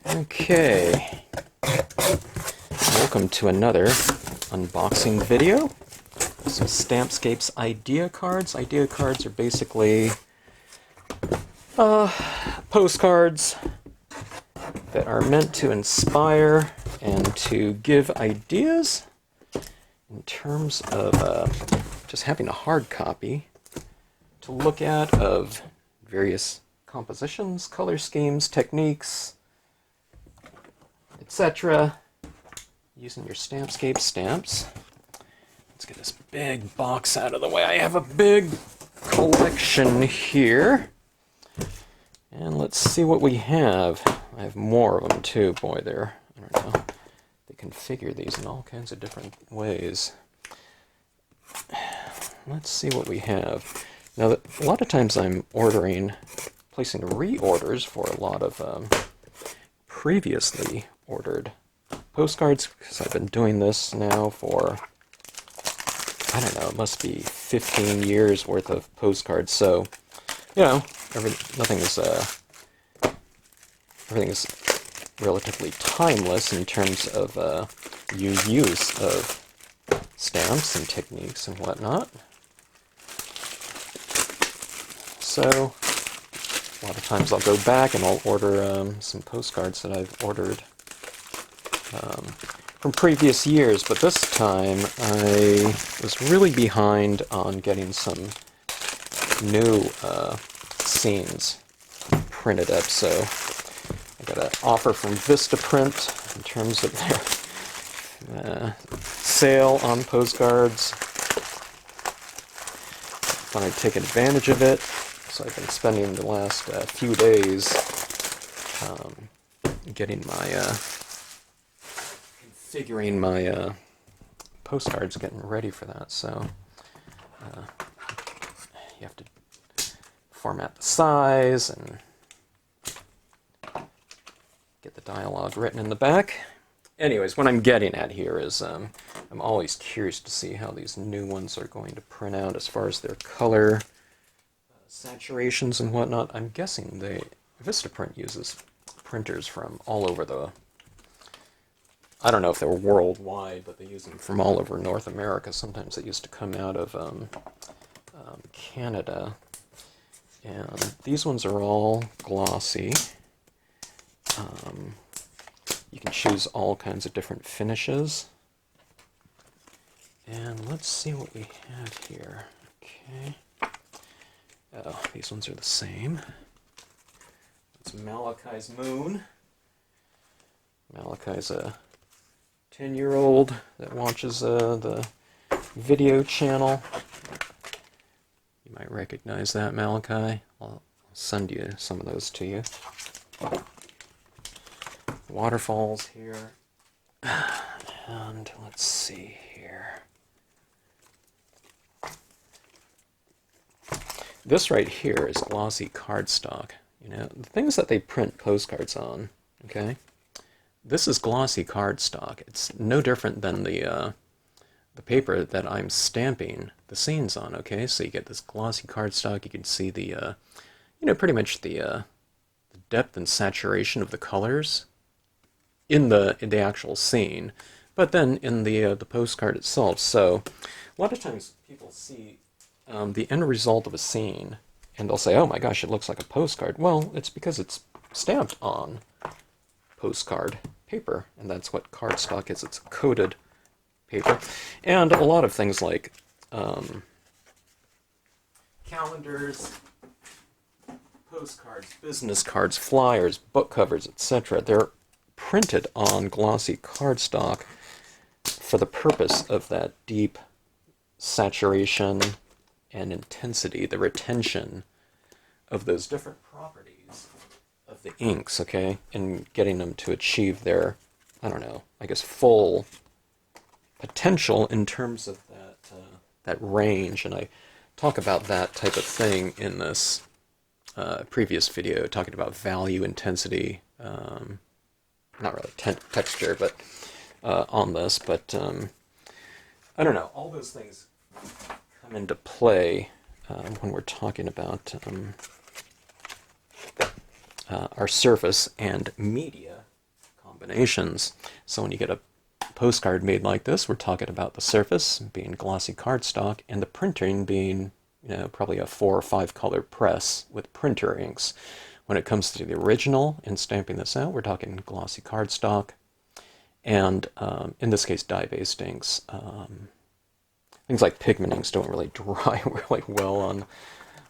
Okay, welcome to another unboxing video. Some Stampscapes idea cards. Idea cards are basically postcards that are meant to inspire and to give ideas in terms of just having a hard copy to look at of various compositions, color schemes, techniques, etc. using your Stampscape stamps. Let's get this big box out of the way. I have a big collection here. And let's see what we have. I have more of them too. Boy, I don't know. They configure these in all kinds of different ways. Let's see what we have. Now, a lot of times I'm placing reorders for a lot of previously ordered postcards, because I've been doing this now for, I don't know, it must be 15 years worth of postcards. So, you know, everything is relatively timeless in terms of use of stamps and techniques and whatnot. So, a lot of times I'll go back and I'll order some postcards that I've ordered from previous years, but this time I was really behind on getting some new scenes printed up, so I got an offer from Vistaprint in terms of their sale on postcards. Thought I'd take advantage of it, so I've been spending the last few days configuring my postcards, getting ready for that. So you have to format the size and get the dialogue written in the back. Anyways, what I'm getting at here is I'm always curious to see how these new ones are going to print out as far as their color saturations and whatnot. I'm guessing Vistaprint uses printers from all over I don't know if they were worldwide, but they use them from all over North America. Sometimes they used to come out of Canada. And these ones are all glossy. You can choose all kinds of different finishes. And let's see what we have here. Okay. Oh, these ones are the same. It's Malachi's Moon. Malachi's a 10-year-old that watches the video channel. You might recognize that, Malachi. I'll send you some of those to you. Waterfalls here. And let's see here. This right here is Glossy Cardstock. You know, the things that they print postcards on, okay? This is Glossy Cardstock. It's no different than the paper that I'm stamping the scenes on, okay? So you get this glossy cardstock. You can see the, you know, pretty much the depth and saturation of the colors in the actual scene, but then in the postcard itself. So a lot of times people see the end result of a scene and they'll say, "Oh my gosh, it looks like a postcard." Well, it's because it's stamped on postcard paper, and that's what cardstock is. It's a coated paper. And a lot of things like calendars, postcards, business cards, flyers, book covers, etc. They're printed on glossy cardstock for the purpose of that deep saturation and intensity, the retention of those different properties of the inks, okay, and getting them to achieve their, I don't know, I guess full potential in terms of that range. And I talk about that type of thing in this previous video, talking about value, intensity, not really texture, but on this. But I don't know, all those things come into play when we're talking about our surface and media combinations. So when you get a postcard made like this, we're talking about the surface being glossy cardstock and the printing being, probably a 4 or 5 color press with printer inks. When it comes to the original and stamping this out, we're talking glossy cardstock and, in this case, dye-based inks. Things like pigment inks don't really dry really well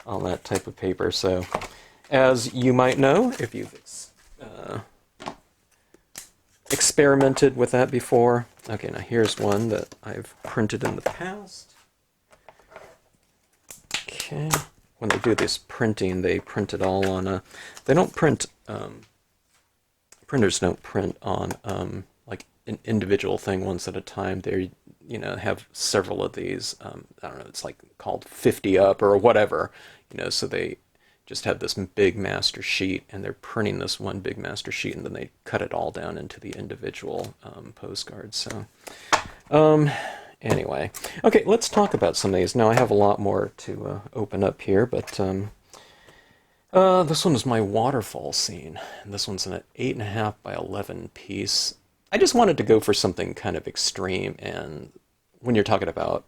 on that type of paper. So, as you might know, if you've experimented with that before. Okay, now here's one that I've printed in the past. Okay, when they do this printing, they print it all on a... They don't print... printers don't print on like an individual thing once at a time. They, have several of these. I don't know, it's like called 50 up or whatever. So they just have this big master sheet, and they're printing this one big master sheet, and then they cut it all down into the individual postcards. So, anyway. Okay, let's talk about some of these. Now, I have a lot more to open up here, but this one is my Waterfall Scene, and this one's an 8.5 by 11 piece. I just wanted to go for something kind of extreme, and when you're talking about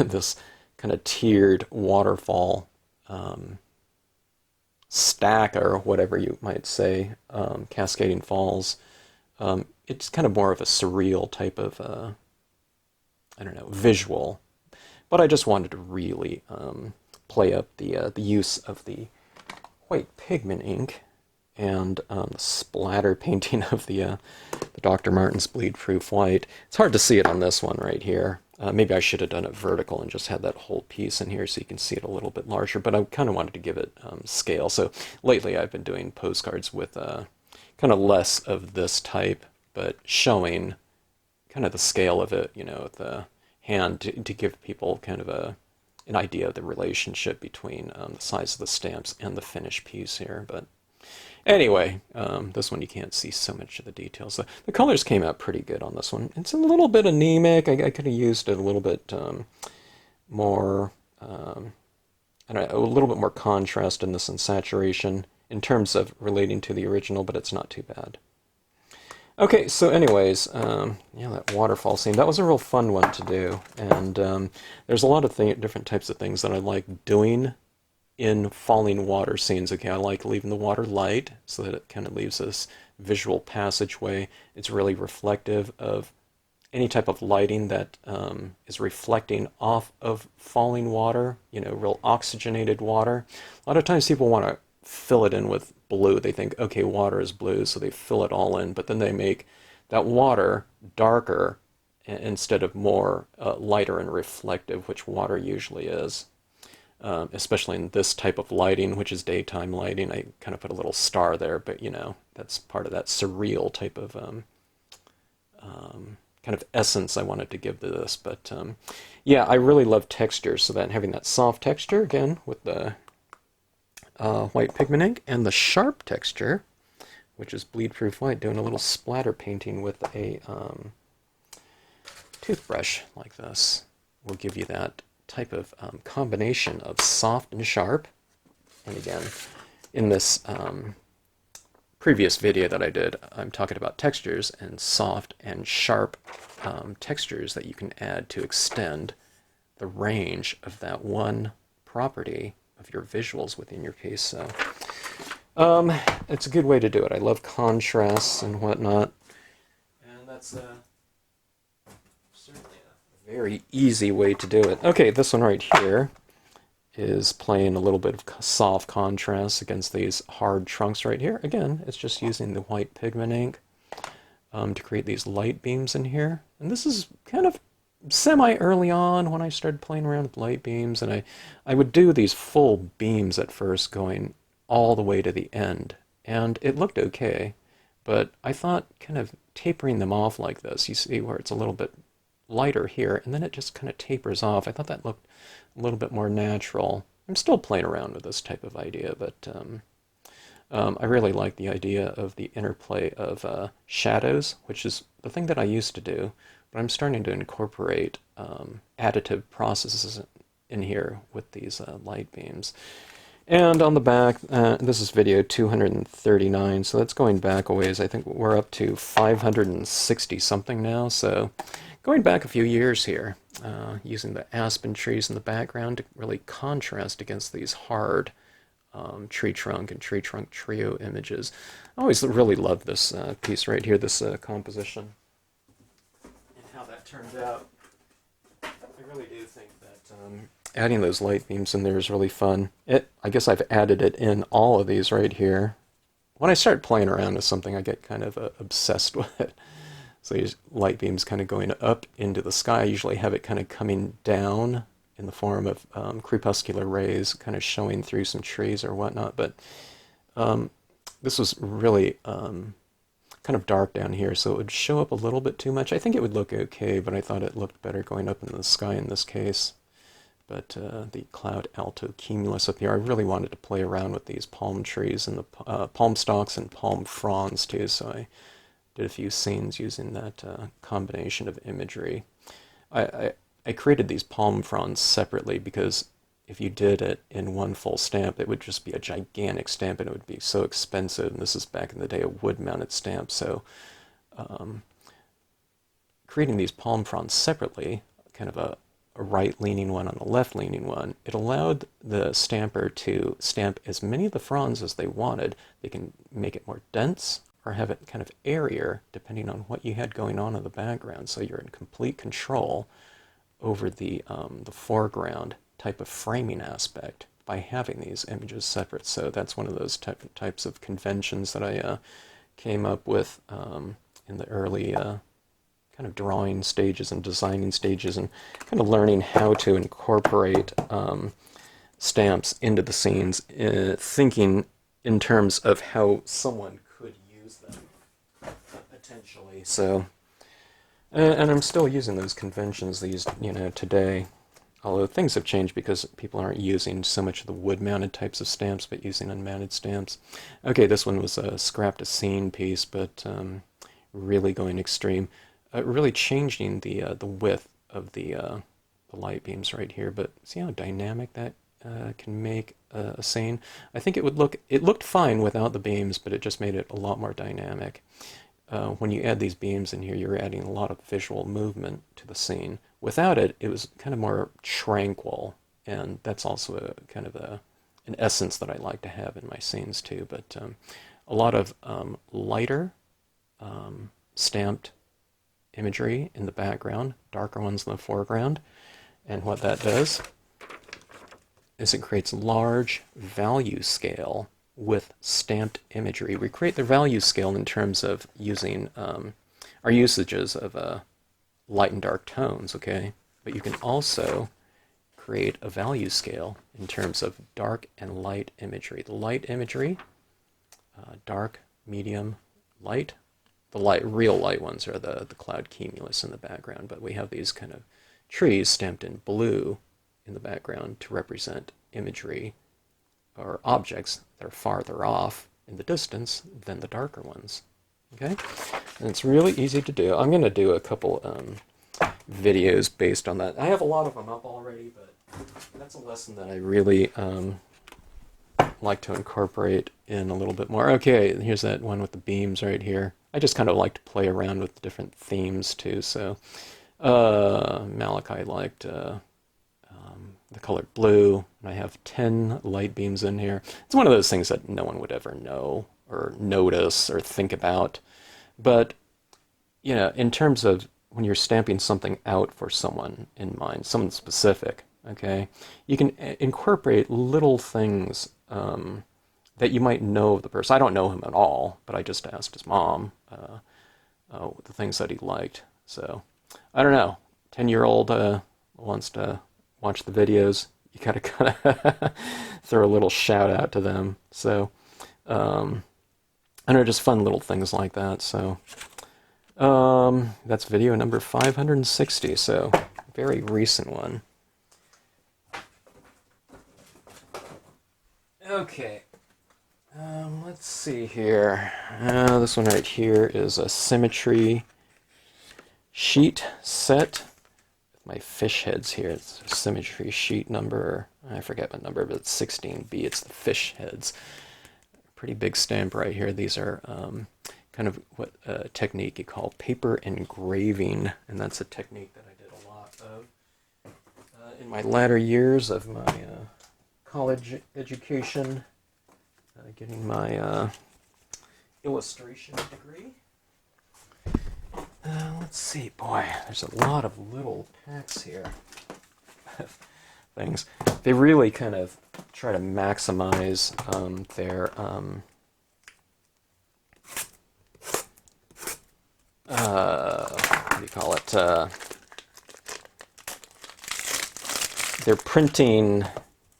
this kind of tiered waterfall stack, or whatever you might say, cascading falls, it's kind of more of a surreal type of, I don't know, visual. But I just wanted to really play up the use of the white pigment ink and the splatter painting of the Dr. Martin's Bleed Proof White. It's hard to see it on this one right here. Maybe I should have done it vertical and just had that whole piece in here so you can see it a little bit larger, but I kind of wanted to give it scale. So lately I've been doing postcards with kind of less of this type, but showing kind of the scale of it, with the hand to give people kind of an idea of the relationship between the size of the stamps and the finished piece here. But anyway, this one you can't see so much of the details. The colors came out pretty good on this one. It's a little bit anemic. I could have used it a little bit more, I don't know, a little bit more contrast in this and saturation in terms of relating to the original, but it's not too bad. Okay, so anyways, yeah, that waterfall scene, that was a real fun one to do, and there's a lot of different types of things that I like doing in falling water scenes. Okay, I like leaving the water light so that it kind of leaves this visual passageway. It's really reflective of any type of lighting that is reflecting off of falling water, real oxygenated water. A lot of times people want to fill it in with blue. They think, okay, water is blue, so they fill it all in, but then they make that water darker instead of more lighter and reflective, which water usually is. Especially in this type of lighting, which is daytime lighting. I kind of put a little star there, but that's part of that surreal type of kind of essence I wanted to give to this. But yeah, I really love texture, so that having that soft texture again with the white pigment ink and the sharp texture, which is bleed proof white, doing a little splatter painting with a toothbrush like this will give you that type of combination of soft and sharp. And again, in this previous video that I did, I'm talking about textures and soft and sharp textures that you can add to extend the range of that one property of your visuals within your piece. So it's a good way to do it. I love contrasts and whatnot, and that's certainly a very easy way to do it. Okay, this one right here is playing a little bit of soft contrast against these hard trunks right here. Again, it's just using the white pigment ink to create these light beams in here. And this is kind of semi-early on when I started playing around with light beams, and I would do these full beams at first going all the way to the end. And it looked okay, but I thought kind of tapering them off like this, you see where it's a little bit lighter here, and then it just kind of tapers off. I thought that looked a little bit more natural. I'm still playing around with this type of idea, but I really like the idea of the interplay of shadows, which is the thing that I used to do, but I'm starting to incorporate additive processes in here with these light beams. And on the back, this is video 239, so that's going back a ways. I think we're up to 560 something now, so going back a few years here, using the aspen trees in the background to really contrast against these hard tree trunk and tree trunk trio images. I always really love this piece right here, this composition, and how that turned out. I really do think that adding those light beams in there is really fun. I guess I've added it in all of these right here. When I start playing around with something, I get kind of obsessed with it. So these light beams kind of going up into the sky. I usually have it kind of coming down in the form of crepuscular rays, kind of showing through some trees or whatnot. But this was really kind of dark down here, so it would show up a little bit too much. I think it would look okay, but I thought it looked better going up into the sky in this case. But the cloud alto cumulus up here, I really wanted to play around with these palm trees and the palm stalks and palm fronds too, so I did a few scenes using that combination of imagery. I created these palm fronds separately because if you did it in one full stamp, it would just be a gigantic stamp and it would be so expensive. And this is back in the day of wood-mounted stamps, so creating these palm fronds separately, kind of a right-leaning one on a left-leaning one, it allowed the stamper to stamp as many of the fronds as they wanted. They can make it more dense or have it kind of airier, depending on what you had going on in the background. So you're in complete control over the foreground type of framing aspect by having these images separate. So that's one of those types of conventions that I came up with in the early kind of drawing stages and designing stages, and kind of learning how to incorporate stamps into the scenes, thinking in terms of how someone could use them potentially. So, and I'm still using those conventions today. Although things have changed because people aren't using so much of the wood-mounted types of stamps, but using unmounted stamps. Okay, this one was a scrapped a scene piece, but really going extreme. Really changing the width of the light beams right here, but see how dynamic that can make a scene? I think it looked fine without the beams, but it just made it a lot more dynamic. When you add these beams in here, you're adding a lot of visual movement to the scene. Without it, it was kind of more tranquil, and that's also a kind of an essence that I like to have in my scenes too. But a lot of lighter stamped imagery in the background, darker ones in the foreground, and what that does is it creates large value scale with stamped imagery. We create the value scale in terms of using our usages of light and dark tones, okay? But you can also create a value scale in terms of dark and light imagery. The light imagery, dark, medium, light. The real light ones are the cloud cumulus in the background, but we have these kind of trees stamped in blue in the background to represent imagery or objects that are farther off in the distance than the darker ones. Okay? And it's really easy to do. I'm going to do a couple videos based on that. I have a lot of them up already, but that's a lesson that I really like to incorporate in a little bit more. Okay, here's that one with the beams right here. I just kind of like to play around with the different themes too. So Malachi liked the color blue, and I have 10 light beams in here. It's one of those things that no one would ever know or notice or think about. But, in terms of when you're stamping something out for someone in mind, someone specific, okay, you can incorporate little things that you might know of the person. I don't know him at all, but I just asked his mom the things that he liked. So, I don't know. 10-year-old wants to watch the videos. You gotta throw a little shout out to them. So, and they're just fun little things like that. So, that's video number 560. So, very recent one. Okay. Let's see here. This one right here is a symmetry sheet set, my fish heads here. It's symmetry sheet number, I forget what number, but it's 16B. It's the fish heads. Pretty big stamp right here. These are kind of what technique you call paper engraving, and that's a technique that I did a lot of in my latter years of my college education, getting my illustration degree. Let's see, boy, there's a lot of little packs here. Things. They really kind of try to maximize their what do you call it? Their printing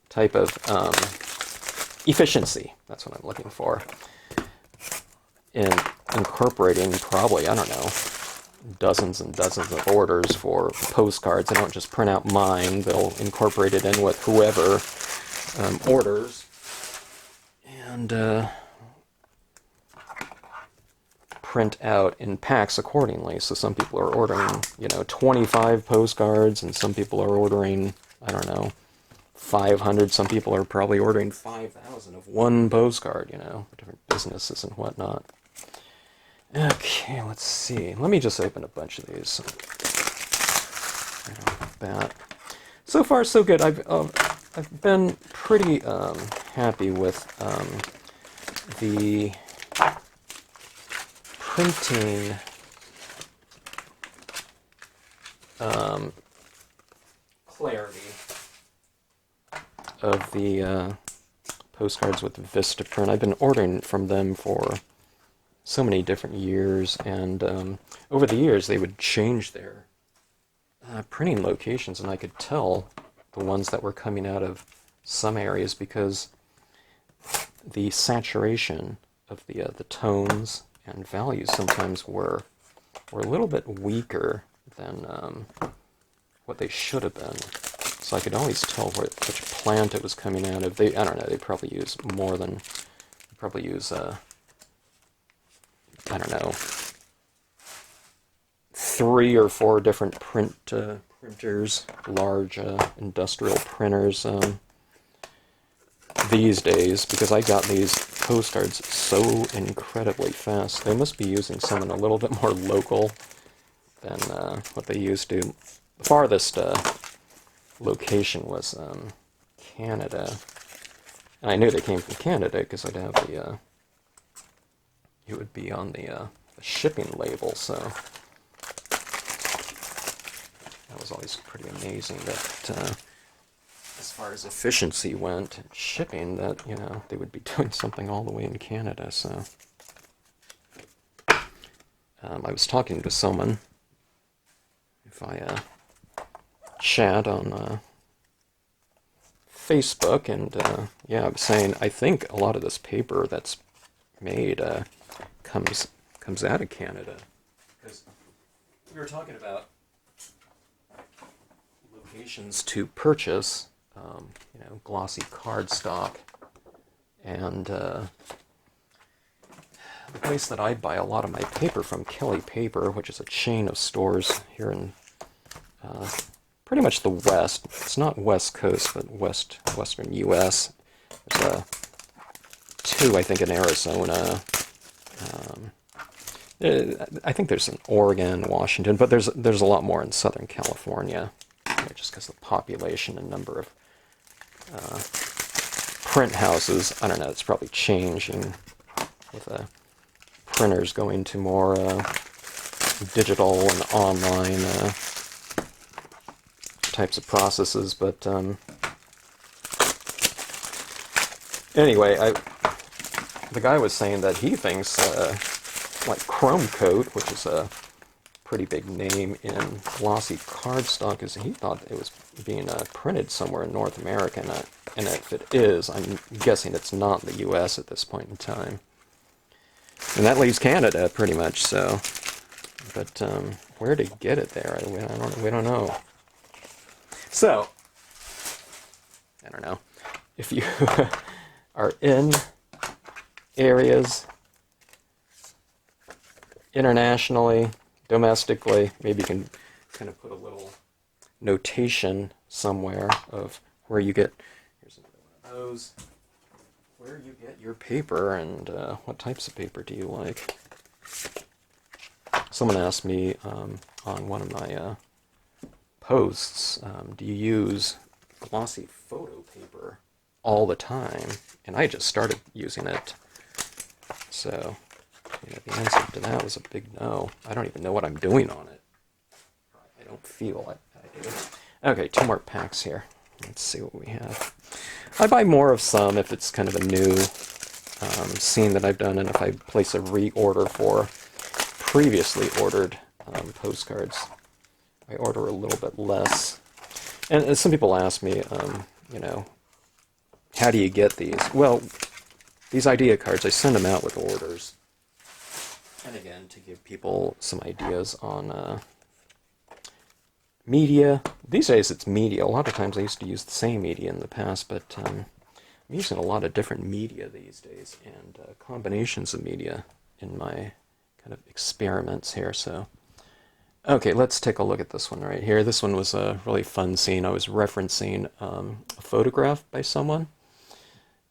type of efficiency. That's what I'm looking for. In incorporating probably, I don't know, dozens and dozens of orders for postcards. They don't just print out mine. They'll incorporate it in with whoever orders. And print out in packs accordingly. So some people are ordering, 25 postcards, and some people are ordering, I don't know, 500. Some people are probably ordering 5,000 of one postcard, for different businesses and whatnot. Okay, let's see. Let me just open a bunch of these. Right off the bat. So far, so good. I've been pretty happy with the printing clarity of the postcards with Vistaprint. I've been ordering from them for so many different years, and over the years they would change their printing locations, and I could tell the ones that were coming out of some areas because the saturation of the tones and values sometimes were a little bit weaker than what they should have been. So I could always tell which plant it was coming out of. I don't know, they probably use more than, probably use I don't know, 3 or 4 different printers, large industrial printers these days, because I got these postcards so incredibly fast. They must be using something a little bit more local than what they used to. The farthest location was Canada. And I knew they came from Canada because I'd have the it would be on the shipping label, so that was always pretty amazing that as far as efficiency went in shipping, that they would be doing something all the way in Canada. So I was talking to someone via chat on Facebook, and yeah, I was saying I think a lot of this paper that's made comes out of Canada, because we were talking about locations to purchase, glossy cardstock, and the place that I buy a lot of my paper from, Kelly Paper, which is a chain of stores here in pretty much the West. It's not West Coast, but Western U.S. There's 2, I think, in Arizona. I think there's in Oregon, Washington, but there's a lot more in Southern California, just because of the population and number of print houses. I don't know, it's probably changing with printers going to more digital and online types of processes, but anyway, the guy was saying that he thinks like Chrome Coat, which is a pretty big name in glossy cardstock, is he thought it was being printed somewhere in North America, and if it is, I'm guessing it's not in the U.S. at this point in time. And that leaves Canada pretty much. So, but where to get it there, we don't know. So, I don't know if you are in areas internationally, domestically, maybe you can kind of put a little notation somewhere of where you get, here's another one of those, where you get your paper and what types of paper do you like. Someone asked me on one of my posts, do you use glossy photo paper all the time? And I just started using it. So, the answer to that was a big no. I don't even know what I'm doing on it. I don't feel like I do. Okay, 2 more packs here. Let's see what we have. I buy more of some if it's kind of a new scene that I've done, and if I place a reorder for previously ordered postcards, I order a little bit less. And some people ask me, how do you get these? Well, these idea cards, I send them out with orders. And again, to give people some ideas on media. These days it's media. A lot of times I used to use the same media in the past, but I'm using a lot of different media these days, and combinations of media in my kind of experiments here. So, okay, let's take a look at this one right here. This one was a really fun scene. I was referencing a photograph by someone,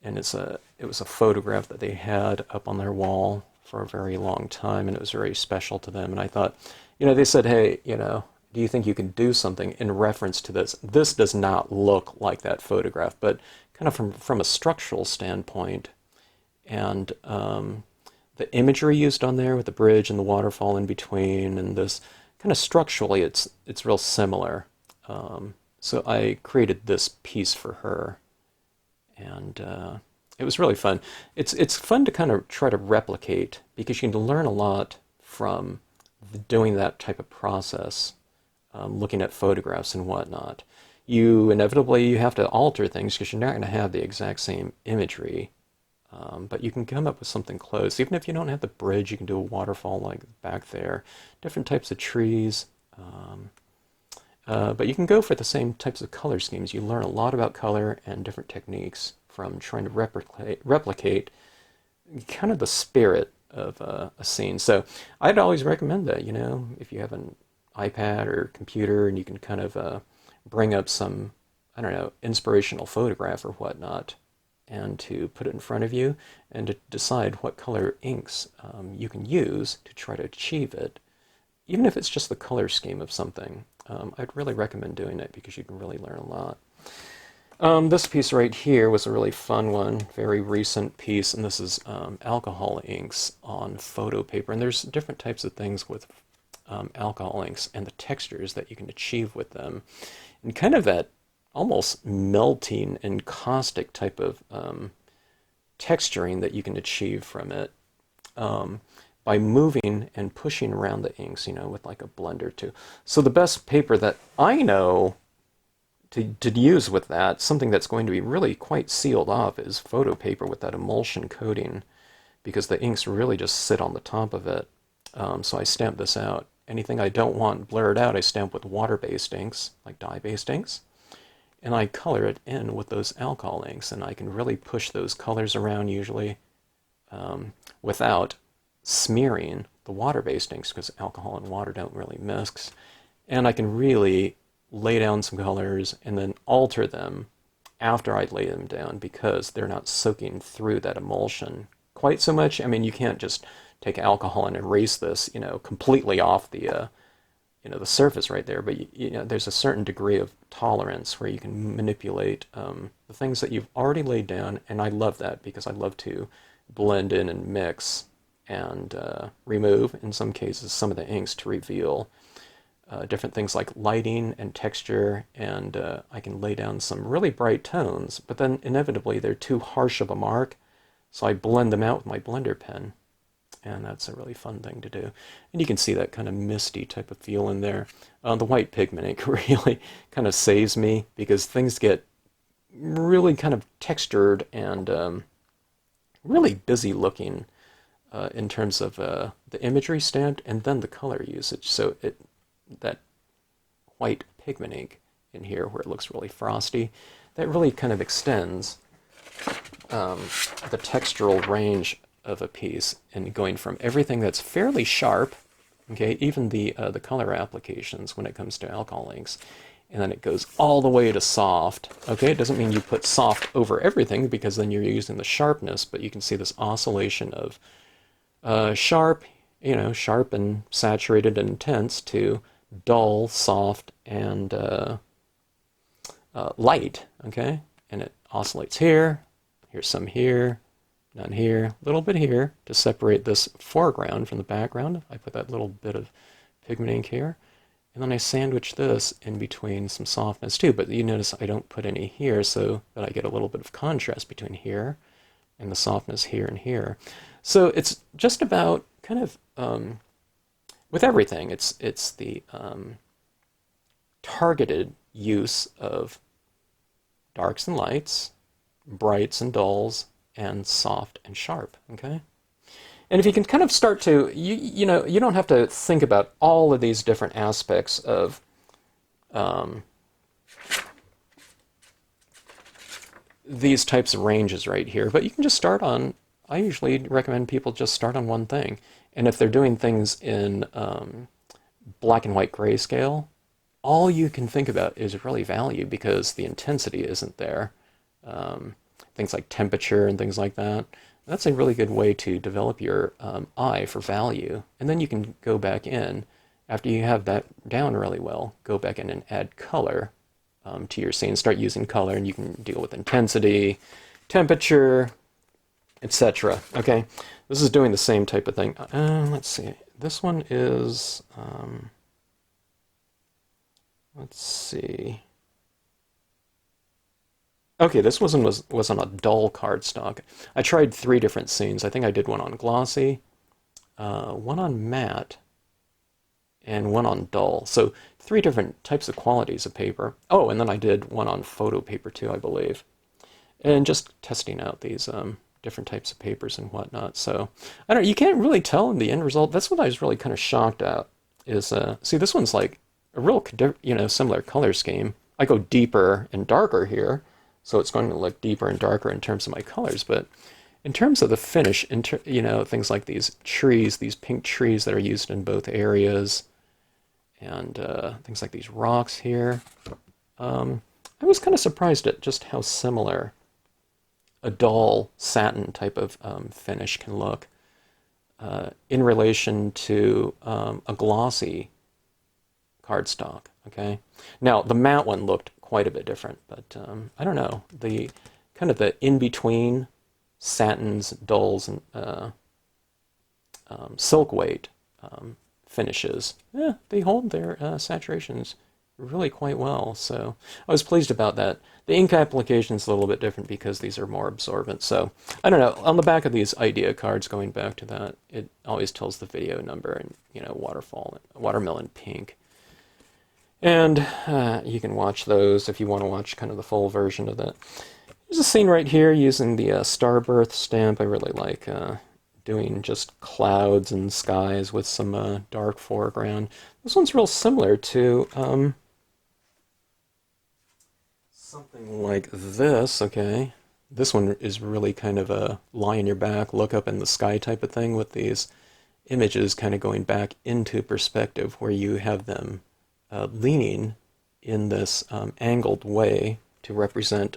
and it was a photograph that they had up on their wall for a very long time, and it was very special to them. And I thought, they said, hey, do you think you can do something in reference to this? This does not look like that photograph, but kind of from a structural standpoint, and the imagery used on there with the bridge and the waterfall in between, and this kind of structurally, it's real similar. So I created this piece for her, and it was really fun. It's fun to kind of try to replicate, because you can learn a lot from doing that type of process, looking at photographs and whatnot. You inevitably have to alter things because you're not going to have the exact same imagery, but you can come up with something close. Even if you don't have the bridge, you can do a waterfall like back there, different types of trees. But you can go for the same types of color schemes. You learn a lot about color and different techniques from trying to replicate kind of the spirit of a scene. So I'd always recommend that, if you have an iPad or computer and you can kind of bring up some, I don't know, inspirational photograph or whatnot, and to put it in front of you and to decide what color inks you can use to try to achieve it, even if it's just the color scheme of something. I'd really recommend doing it because you can really learn a lot. This piece right here was a really fun one, very recent piece, and this is alcohol inks on photo paper. And there's different types of things with alcohol inks and the textures that you can achieve with them, and kind of that almost melting and caustic type of texturing that you can achieve from it by moving and pushing around the inks, with like a blender too. So the best paper that I know to use with that, something that's going to be really quite sealed off, is photo paper with that emulsion coating, because the inks really just sit on the top of it. So I stamp this out. Anything I don't want blurred out, I stamp with water-based inks, like dye-based inks, and I color it in with those alcohol inks, and I can really push those colors around usually without smearing the water-based inks, because alcohol and water don't really mix. And I can really lay down some colors and then alter them after I lay them down, because they're not soaking through that emulsion quite so much. I mean, you can't just take alcohol and erase this, completely off the, the surface right there. But there's a certain degree of tolerance where you can manipulate the things that you've already laid down, and I love that because I love to blend in and mix and remove, in some cases, some of the inks to reveal different things like lighting and texture, and I can lay down some really bright tones, but then inevitably they're too harsh of a mark, so I blend them out with my blender pen, and that's a really fun thing to do. And you can see that kind of misty type of feel in there. The white pigment ink really kind of saves me, because things get really kind of textured and really busy looking in terms of the imagery stamped and then the color usage. So that white pigment ink in here, where it looks really frosty, that really kind of extends the textural range of a piece, and going from everything that's fairly sharp, okay, even the color applications when it comes to alcohol inks, and then it goes all the way to soft. Okay, it doesn't mean you put soft over everything because then you're using the sharpness, but you can see this oscillation of sharp, sharp and saturated and intense to dull, soft, and light, okay? And it oscillates here, here's some here, none here, a little bit here to separate this foreground from the background. I put that little bit of pigment ink here. And then I sandwich this in between some softness too, but you notice I don't put any here so that I get a little bit of contrast between here and the softness here and here. So it's just about kind of, with everything, it's the targeted use of darks and lights, brights and dulls, and soft and sharp, okay? And if you can kind of start to, you don't have to think about all of these different aspects of these types of ranges right here, but you can just start on, I usually recommend people just start on one thing. And if they're doing things in black and white grayscale, all you can think about is really value because the intensity isn't there. Things like temperature and things like that. That's a really good way to develop your eye for value. And then you can go back in, after you have that down really well, go back in and add color to your scene. Start using color and you can deal with intensity, temperature, etc. Okay, this is doing the same type of thing. Let's see. This one is, let's see. Okay, this was on a dull cardstock. I tried 3 different scenes. I think I did one on glossy, one on matte, and one on dull. So 3 different types of qualities of paper. Oh, and then I did one on photo paper too, I believe. And just testing out these different types of papers and whatnot. So I don't know, you can't really tell in the end result. That's what I was really kind of shocked at. Is see, this one's like a real similar color scheme. I go deeper and darker here. So it's going to look deeper and darker in terms of my colors, but in terms of the finish, things like these trees, these pink trees that are used in both areas, and things like these rocks here, I was kind of surprised at just how similar a dull satin type of finish can look in relation to a glossy cardstock, okay? Now, the matte one looked quite a bit different, but I don't know, the kind of the in-between satins, dulls, and silk weight finishes, they hold their saturations really quite well, so I was pleased about that. The ink application is a little bit different because these are more absorbent, so I don't know, on the back of these idea cards, going back to that, it always tells the video number and, watermelon pink. And you can watch those if you want to watch kind of the full version of that. There's a scene right here using the Starbirth stamp. I really like doing just clouds and skies with some dark foreground. This one's real similar to something like this, okay? This one is really kind of a lie on your back, look up in the sky type of thing with these images kind of going back into perspective where you have them leaning in this angled way to represent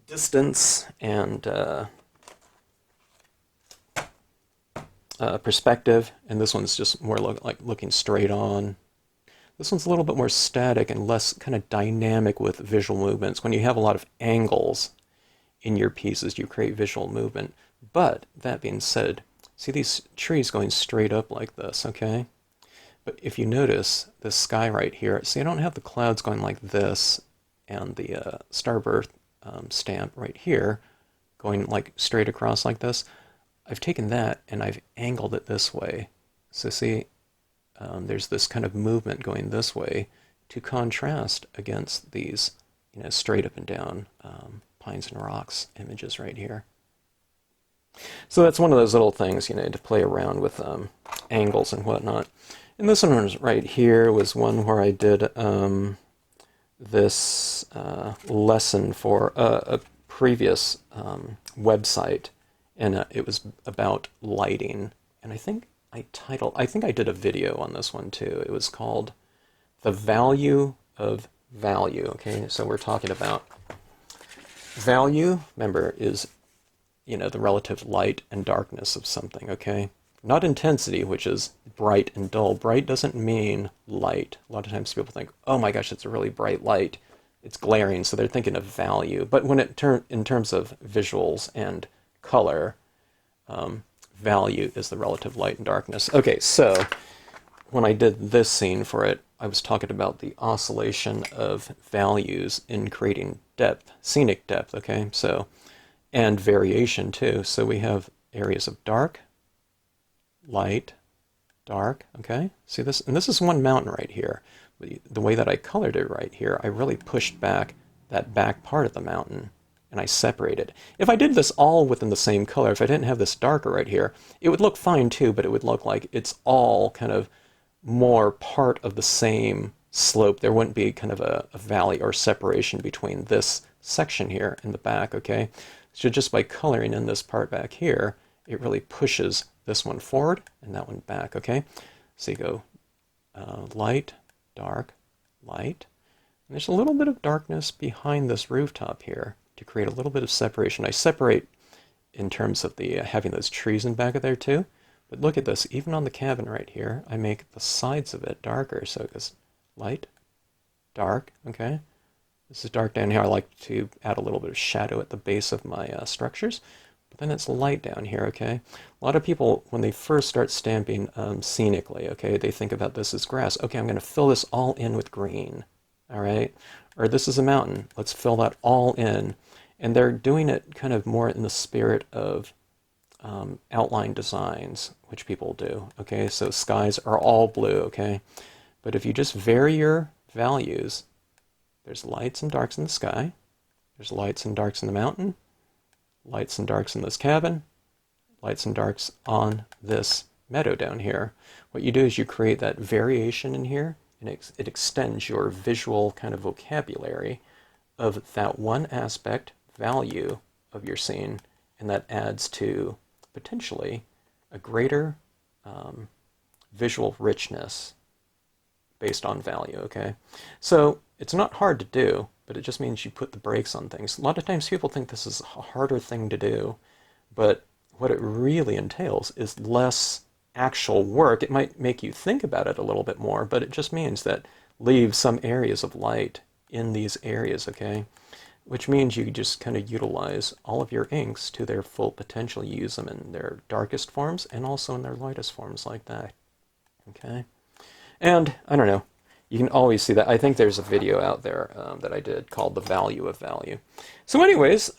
distance and perspective, and this one's just more like looking straight on. This one's a little bit more static and less kind of dynamic with visual movements. When you have a lot of angles in your pieces, you create visual movement. But that being said, see these trees going straight up like this, okay? But if you notice this sky right here, see I don't have the clouds going like this and the Starbirth stamp right here going like straight across like this. I've taken that and I've angled it this way. So see, there's this kind of movement going this way to contrast against these, straight up and down pines and rocks images right here. So that's one of those little things, to play around with angles and whatnot. And this one was right here was one where I did this lesson for a previous website, and it was about lighting. And I think I did a video on this one too. It was called the value of value. Okay, so we're talking about value, remember, is, you know, the relative light and darkness of something, okay? Not intensity, which is bright and dull. Bright doesn't mean light. A lot of times people think, oh my gosh, it's a really bright light. It's glaring, so they're thinking of value. But when in terms of visuals and color, value is the relative light and darkness. Okay, so when I did this scene for it, I was talking about the oscillation of values in creating depth, scenic depth, okay? So, and variation too. So we have areas of dark, light, dark, okay? See this? And this is one mountain right here. The way that I colored it right here, I really pushed back that back part of the mountain and I separated. If I did this all within the same color, if I didn't have this darker right here, it would look fine too, but it would look like it's all kind of more part of the same slope. There wouldn't be kind of a valley or separation between this section here and the back, okay? So just by coloring in this part back here, it really pushes this one forward and that one back, okay? So you go light, dark, light. And there's a little bit of darkness behind this rooftop here to create a little bit of separation. I separate in terms of the having those trees in back of there too. But look at this, even on the cabin right here, I make the sides of it darker. So it goes light, dark, okay? This is dark down here. I like to add a little bit of shadow at the base of my structures. But then it's light down here, okay? A lot of people, when they first start stamping scenically, okay, they think about this as grass. Okay, I'm going to fill this all in with green, all right? Or this is a mountain. Let's fill that all in. And they're doing it kind of more in the spirit of outline designs, which people do, okay? So skies are all blue, okay? But if you just vary your values, there's lights and darks in the sky, there's lights and darks in the mountain, lights and darks in this cabin, lights and darks on this meadow down here. What you do is you create that variation in here, and it extends your visual kind of vocabulary of that one aspect, value of your scene, and that adds to potentially a greater visual richness based on value, okay? So it's not hard to do, but it just means you put the brakes on things. A lot of times people think this is a harder thing to do, but what it really entails is less actual work. It might make you think about it a little bit more, but it just means that leave some areas of light in these areas, okay? Which means you just kind of utilize all of your inks to their full potential. You use them in their darkest forms and also in their lightest forms like that, okay? And, I don't know, you can always see that. I think there's a video out there that I did called The Value of Value. So anyways,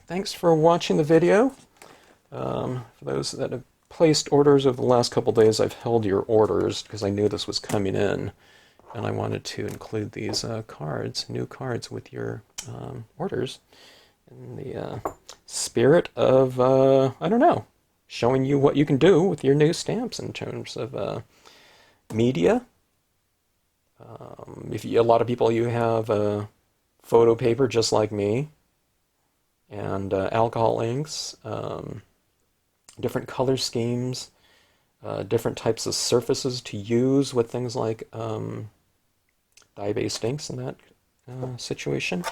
thanks for watching the video. For those that have placed orders over the last couple days, I've held your orders because I knew this was coming in. And I wanted to include these cards, new cards with your orders in the spirit of, I don't know, showing you what you can do with your new stamps in terms of media. A lot of people, you have photo paper just like me, and alcohol inks, different color schemes, different types of surfaces to use with things like dye-based inks in that situation,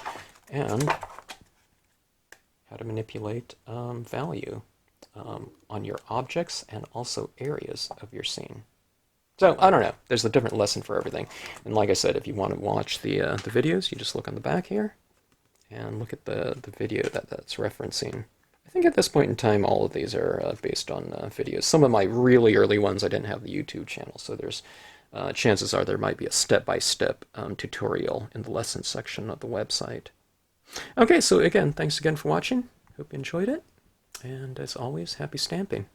and how to manipulate value on your objects and also areas of your scene. So, I don't know, there's a different lesson for everything. And like I said, if you want to watch the videos, you just look on the back here and look at the video that's referencing. I think at this point in time, all of these are based on videos. Some of my really early ones, I didn't have the YouTube channel, so there's chances are there might be a step-by-step tutorial in the lesson section of the website. Okay, so again, thanks again for watching. Hope you enjoyed it. And as always, happy stamping.